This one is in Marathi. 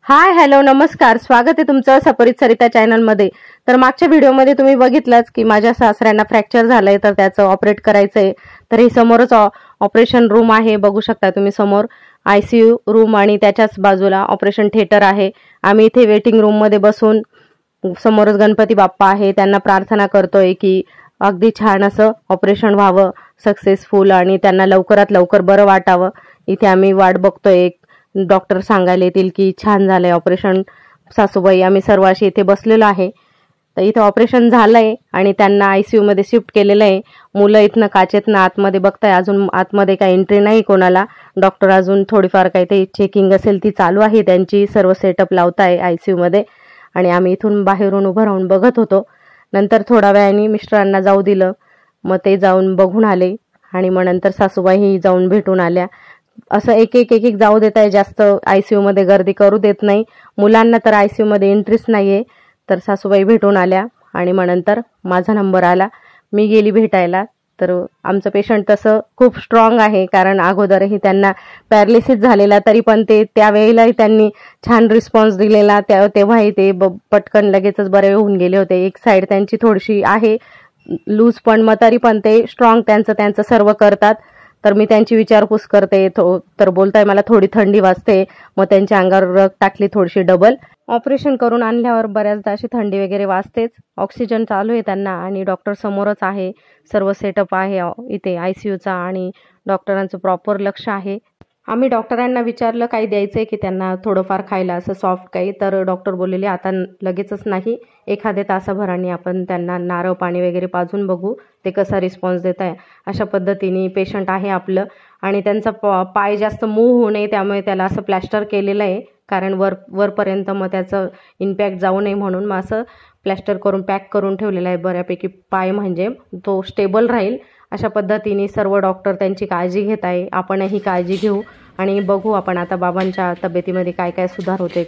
हाय हॅलो नमस्कार, स्वागत आहे तुमचं सपरित सरिता चॅनलमध्ये। तर मागच्या व्हिडिओमध्ये तुम्ही बघितलंच की माझ्या सासऱ्यांना फ्रॅक्चर झालंय, तर त्याचं ऑपरेट करायचंय। तर ही समोरच ऑपरेशन रूम आहे, बघू शकता तुम्ही समोर आयसीयू रूम आणि त्याच्याच बाजूला ऑपरेशन थिएटर आहे। आम्ही इथे वेटिंग रूम मध्ये बसून समोरच गणपती बाप्पा आहे, त्यांना प्रार्थना करतोय की अगदी छान असं ऑपरेशन व्हावं, सक्सेसफुल, आणि त्यांना लवकरात लवकर बरं वाटावं। इथे आम्ही वाट बघतोय, डॉक्टर सांगायला येतील की छान झालंय ऑपरेशन। सासूबाई आम्ही सर्व अशी इथे बसलेलो आहे। तर इथे ऑपरेशन झालंय आणि त्यांना आयसीयू मध्ये शिफ्ट केलेलं आहे। मुलं इथनं काचेतनं आतमध्ये बघताय, अजून आतमध्ये काही एंट्री नाही कोणाला। डॉक्टर अजून थोडीफार काही ते चेकिंग असेल ती चालू आहे त्यांची, सर्व सेटअप लावताय आयसीयू मध्ये। आणि आम्ही इथून बाहेरून उभं राहून बघत होतो। नंतर थोड्या वेळाने मिस्टरांना जाऊ दिलं, मग ते जाऊन बघून आले आणि मग नंतर सासूबाई जाऊन भेटून आल्या। असं एक एक एक एक जाऊ देत आहे, जास्त आयसीयू मध्ये गर्दी करू देत नाही। मुलांना तर आयसीयू मध्ये इंटरेस्ट नाहीये। तर सासूबाई भेटून आल्या आणि मग नंतर माझा नंबर आला, मी गेली भेटायला। तर आमचं पेशंट तसं खूप स्ट्रॉंग आहे, कारण अगोदरही त्यांना पॅरालिसिस झालेला, तरी पण ते त्यावेळेलाही त्यांनी छान रिस्पॉन्स दिलेला। तेव्हाही ते पटकन लगेचच बरे होऊन गेले होते। एक साईड त्यांची थोडीशी आहे लूज, पण मग तरी पण ते स्ट्रॉंग त्यांचं सर्व करतात। तर मी त्यांची विचारपूस करते, तर बोलताय मला थोडी थंडी वाजते, मग त्यांच्या अंगावर रग टाकली थोडीशी डबल। ऑपरेशन करून आणल्यावर बऱ्याचदा अशी थंडी वगैरे वाजतेच। ऑक्सिजन चालू आहे त्यांना आणि डॉक्टर समोरच आहे, सर्व सेटअप आहे इथे आयसीयूचा आणि डॉक्टरांचं प्रॉपर लक्ष आहे। आम्ही डॉक्टरांना विचारलं काही द्यायचंय की त्यांना थोडंफार खायला असं सॉफ्ट काही, तर डॉक्टर बोललेले आता लगेचच नाही, एखाद्या तासाभराने आपण त्यांना नारळ पाणी वगैरे पाजून बघू ते कसा रिस्पॉन्स देत आहे। अशा पद्धतीने पेशंट आहे आपलं। आणि त्यांचा पाय जास्त मूव्ह होऊ नये त्यामुळे त्याला असं प्लॅस्टर केलेलं आहे, कारण वरपर्यंत मग त्याचं इम्पॅक्ट जाऊ नये म्हणून मग असं प्लॅस्टर करून पॅक करून ठेवलेलं आहे बऱ्यापैकी। पाय म्हणजे तो स्टेबल राहील अशा पद्धतीने सर्व डॉक्टर त्यांची काळजी घेत आहे। आपणही काळजी घेऊ आणि बघू आपण आता बाबांच्या तब्येतीमध्ये काय काय सुधार होते।